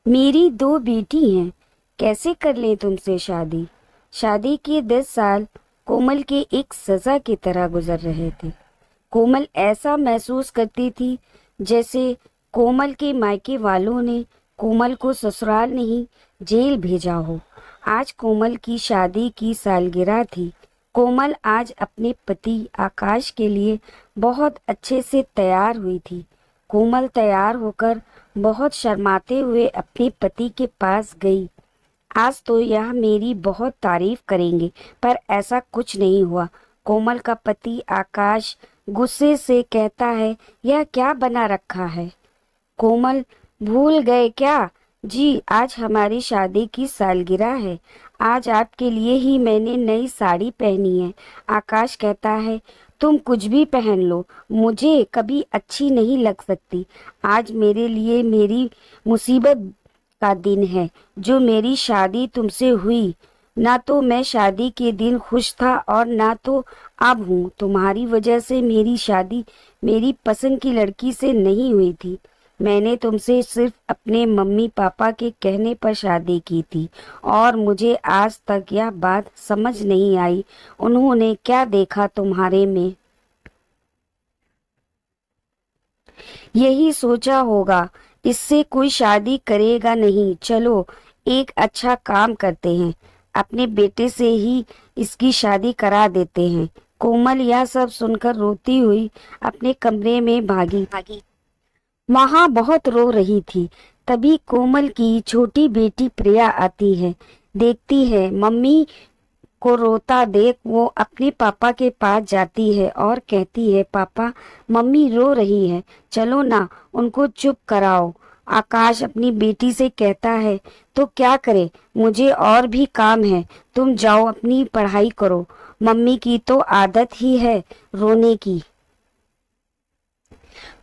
मेरी दो बेटी हैं, कैसे कर लें तुमसे शादी। शादी के 10 साल कोमल के एक सजा की तरह गुजर रहे थे। कोमल ऐसा महसूस करती थी जैसे कोमल के मायके वालों ने कोमल को ससुराल नहीं जेल भेजा हो। आज कोमल की शादी की सालगिरह थी। कोमल आज अपने पति आकाश के लिए बहुत अच्छे से तैयार हुई थी। कोमल तैयार होकर बहुत शर्माते हुए अपने पति के पास गई। आज तो यह मेरी बहुत तारीफ करेंगे, पर ऐसा कुछ नहीं हुआ। कोमल का पति आकाश गुस्से से कहता है, यह क्या बना रखा है। कोमल, भूल गए क्या? जी, आज हमारी शादी की सालगिरह है। आज आपके लिए ही मैंने नई साड़ी पहनी है। आकाश कहता है, तुम कुछ भी पहन लो, मुझे कभी अच्छी नहीं लग सकती। आज मेरे लिए मेरी मुसीबत का दिन है, जो मेरी शादी तुमसे हुई। ना तो मैं शादी के दिन खुश था और ना तो अब हूँ। तुम्हारी वजह से मेरी शादी मेरी पसंद की लड़की से नहीं हुई थी। मैंने तुमसे सिर्फ अपने मम्मी पापा के कहने पर शादी की थी और मुझे आज तक यह बात समझ नहीं आई, उन्होंने क्या देखा तुम्हारे में। यही सोचा होगा, इससे कोई शादी करेगा नहीं। चलो एक अच्छा काम करते हैं, अपने बेटे से ही इसकी शादी करा देते हैं। कोमल यह सब सुनकर रोती हुई अपने कमरे में भागी। वहां बहुत रो रही थी। तभी कोमल की छोटी बेटी प्रिया आती है। देखती है मम्मी को रोता देख वो अपने पापा के पास जाती है और कहती है, पापा, मम्मी रो रही है, चलो ना उनको चुप कराओ। आकाश अपनी बेटी से कहता है, तो क्या करे, मुझे और भी काम है, तुम जाओ अपनी पढ़ाई करो। मम्मी की तो आदत ही है रोने की।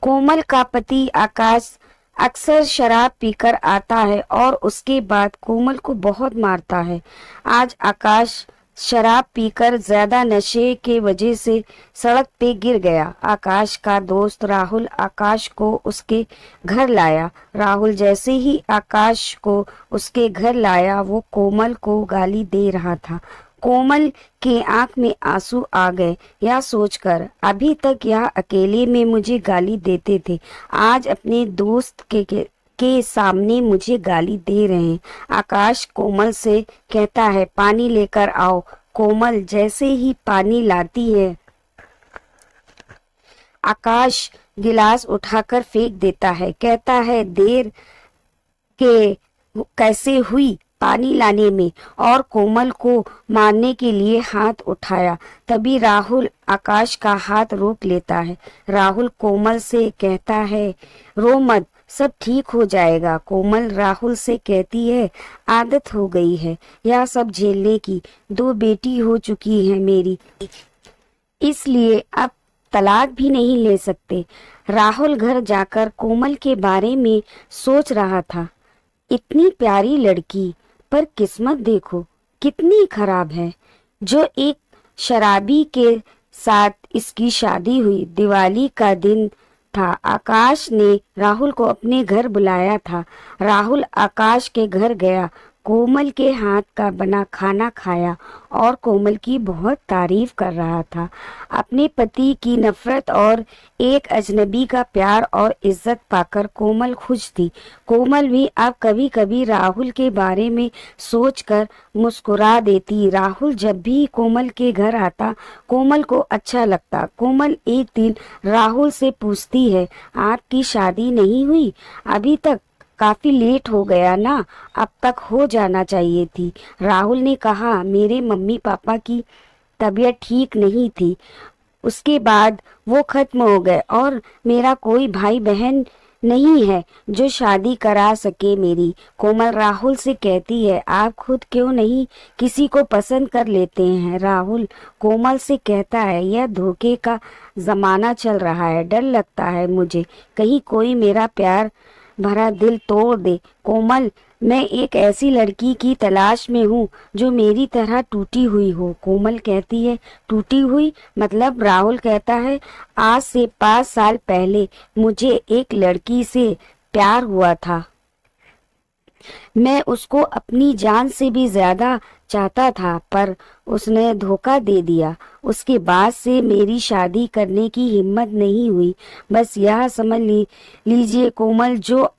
कोमल का पति आकाश अक्सर शराब पीकर आता है और उसके बाद कोमल को बहुत मारता है। आज आकाश शराब पीकर ज्यादा नशे के वजह से सड़क पे गिर गया। आकाश का दोस्त राहुल आकाश को उसके घर लाया। राहुल जैसे ही आकाश को उसके घर लाया, वो कोमल को गाली दे रहा था। कोमल के आंख में आंसू आ गए। यह सोचकर, अभी तक यह अकेले में मुझे गाली देते थे, आज अपने दोस्त के सामने मुझे गाली दे रहे हैं। आकाश कोमल से कहता है, पानी लेकर आओ। कोमल जैसे ही पानी लाती है, आकाश गिलास उठाकर फेंक देता है। कहता है, देर के कैसे हुई पानी लाने में, और कोमल को मारने के लिए हाथ उठाया। तभी राहुल आकाश का हाथ रोक लेता है। राहुल कोमल से कहता है, रो मत, सब ठीक हो जाएगा। कोमल राहुल से कहती है, आदत हो गई है यह सब झेलने की, दो बेटी हो चुकी है मेरी, इसलिए अब तलाक भी नहीं ले सकते। राहुल घर जाकर कोमल के बारे में सोच रहा था। इतनी प्यारी लड़की, पर किस्मत देखो कितनी खराब है, जो एक शराबी के साथ इसकी शादी हुई। दिवाली का दिन था। आकाश ने राहुल को अपने घर बुलाया था। राहुल आकाश के घर गया, कोमल के हाथ का बना खाना खाया और कोमल की बहुत तारीफ कर रहा था। अपने पति की नफरत और एक अजनबी का प्यार और इज्जत पाकर कोमल खुश थी। कोमल भी अब कभी कभी राहुल के बारे में सोचकर मुस्कुरा देती। राहुल जब भी कोमल के घर आता, कोमल को अच्छा लगता। कोमल एक दिन राहुल से पूछती है, आपकी शादी नहीं हुई अभी तक? काफी लेट हो गया ना, अब तक हो जाना चाहिए थी। राहुल ने कहा, मेरे मम्मी पापा की तबीयत ठीक नहीं थी, उसके बाद वो खत्म हो गए और मेरा कोई भाई बहन नहीं है जो शादी करा सके मेरी। कोमल राहुल से कहती है, आप खुद क्यों नहीं किसी को पसंद कर लेते हैं? राहुल कोमल से कहता है, यह धोखे का जमाना चल रहा है, डर लगता है मुझे कहीं कोई मेरा प्यार भरा दिल तोड़ दे। कोमल, मैं एक ऐसी लड़की की तलाश में हूँ जो मेरी तरह टूटी हुई हो। कोमल कहती है, टूटी हुई मतलब? राहुल कहता है, आज से 5 साल पहले मुझे एक लड़की से प्यार हुआ था। मैं उसको अपनी जान से भी ज्यादा चाहता था, पर उसने धोखा दे दिया। उसके बाद से मेरी शादी करने की हिम्मत नहीं हुई। बस यह समझ लीजिए कोमल, जो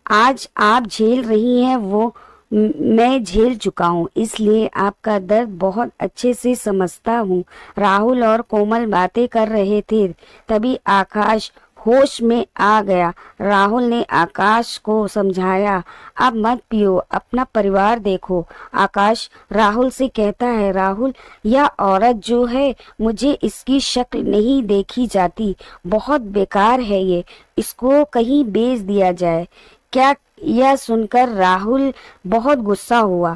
आज आप झेल रही हैं वो मैं झेल चुका हूँ, इसलिए आपका दर्द बहुत अच्छे से समझता हूँ। राहुल और कोमल बातें कर रहे थे, तभी आकाश होश में आ गया। राहुल ने आकाश को समझाया, अब मत पियो, अपना परिवार देखो। आकाश राहुल से कहता है, राहुल यह औरत जो है, मुझे इसकी शक्ल नहीं देखी जाती, बहुत बेकार है ये, इसको कहीं बेच दिया जाए क्या। यह सुनकर राहुल बहुत गुस्सा हुआ।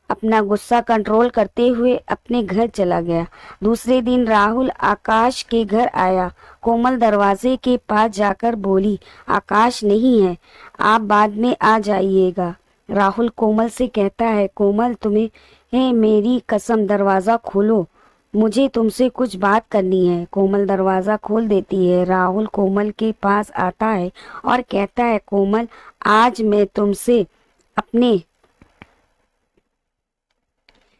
अपना गुस्सा कंट्रोल करते हुए अपने घर चला गया। दूसरे दिन राहुल आकाश के घर आया। कोमल दरवाजे के पास जाकर बोली, आकाश नहीं है, आप बाद में आ जाइएगा। राहुल कोमल से कहता है, कोमल तुम्हें मेरी कसम दरवाजा खोलो, मुझे तुमसे कुछ बात करनी है। कोमल दरवाजा खोल देती है। राहुल कोमल के पास आता है और कहता है, कोमल आज मैं तुमसे अपने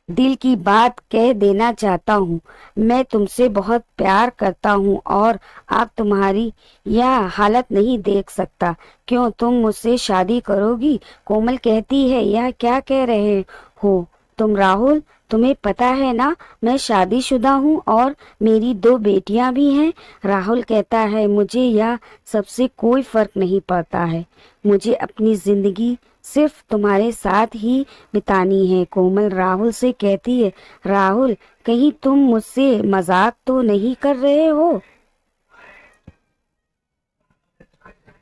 दिल की बात कह देना चाहता हूँ। मैं तुमसे बहुत प्यार करता हूँ और अब तुम्हारी यह हालत नहीं देख सकता। क्यों तुम मुझसे शादी करोगी? कोमल कहती है, यह क्या कह रहे हो तुम राहुल? तुम्हें पता है ना मैं शादीशुदा हूँ और मेरी 2 बेटियां भी हैं। राहुल कहता है, मुझे यह सबसे कोई फर्क नहीं पड़ता है, मुझे अपनी जिंदगी सिर्फ तुम्हारे साथ ही बितानी है। कोमल राहुल से कहती है, राहुल कहीं तुम मुझसे मजाक तो नहीं कर रहे हो?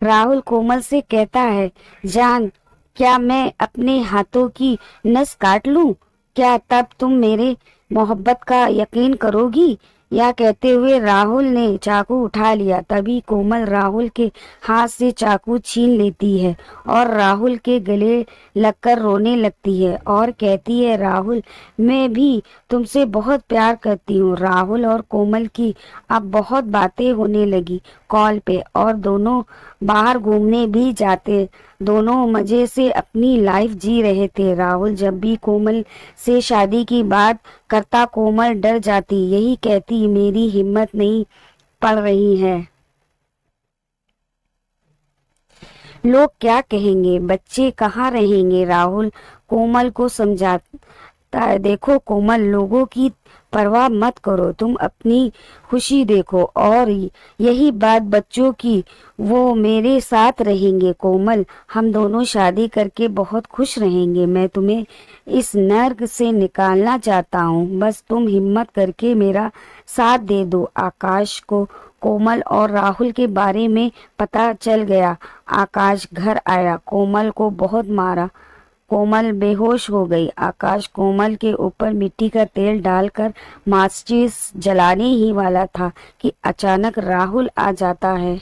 राहुल कोमल से कहता है, जान क्या मैं अपने हाथों की नस काट लूं? क्या तब तुम मेरे मोहब्बत का यकीन करोगी? यह कहते हुए राहुल ने चाकू उठा लिया। तभी कोमल राहुल के हाथ से चाकू छीन लेती है और राहुल के गले लगकर रोने लगती है और कहती है, राहुल मैं भी तुमसे बहुत प्यार करती हूँ। राहुल और कोमल की अब बहुत बातें होने लगी कॉल पे और दोनों बाहर घूमने भी जाते। दोनों मजे से अपनी लाइफ जी रहे थे। राहुल जब भी कोमल से शादी की बात करता, कोमल डर जाती, यही कहती, मेरी हिम्मत नहीं पड़ रही है, लोग क्या कहेंगे, बच्चे कहाँ रहेंगे। राहुल कोमल को समझाता है, देखो कोमल, लोगों की परवाह मत करो, तुम अपनी खुशी देखो और यही बात बच्चों की, वो मेरे साथ रहेंगे। कोमल हम दोनों शादी करके बहुत खुश रहेंगे। मैं तुम्हें इस नर्क से निकालना चाहता हूँ, बस तुम हिम्मत करके मेरा साथ दे दो। आकाश को कोमल और राहुल के बारे में पता चल गया। आकाश घर आया, कोमल को बहुत मारा, कोमल बेहोश हो गई। आकाश कोमल के ऊपर मिट्टी का तेल डालकर माचिस जलाने ही वाला था कि अचानक राहुल आ जाता है।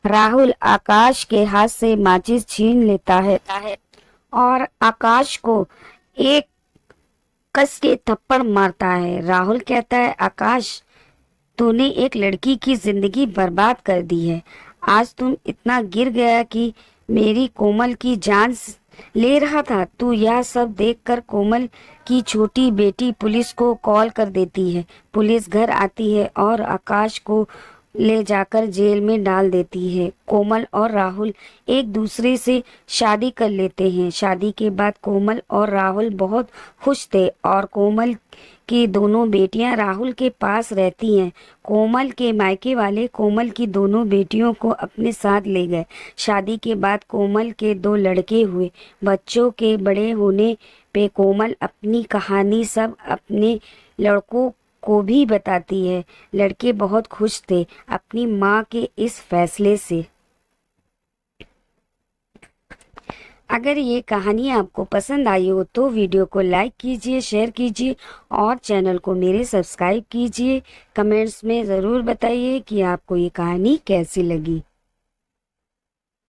राहुल आकाश के हाथ से माचिस छीन लेता है और आकाश को एक कस के थप्पड़ मारता है। राहुल कहता है, आकाश तूने एक लड़की की जिंदगी बर्बाद कर दी है। आज तुम इतना गिर गया कि मेरी कोमल की जान ले रहा था। तू यह सब देखकर कोमल की छोटी बेटी पुलिस को कॉल कर देती है। पुलिस घर आती है और आकाश को ले जाकर जेल में डाल देती है। कोमल और राहुल एक दूसरे से शादी कर लेते हैं। शादी के बाद कोमल और राहुल बहुत खुश थे और कोमल की दोनों बेटियां राहुल के पास रहती हैं। कोमल के मायके वाले कोमल की दोनों बेटियों को अपने साथ ले गए। शादी के बाद कोमल के 2 लड़के हुए। बच्चों के बड़े होने पे कोमल अपनी कहानी सब अपने लड़कों को भी बताती है। लड़के बहुत खुश थे अपनी माँ के इस फैसले से। अगर ये कहानी आपको पसंद आई हो तो वीडियो को लाइक कीजिए, शेयर कीजिए और चैनल को मेरे सब्सक्राइब कीजिए। कमेंट्स में ज़रूर बताइए कि आपको ये कहानी कैसी लगी।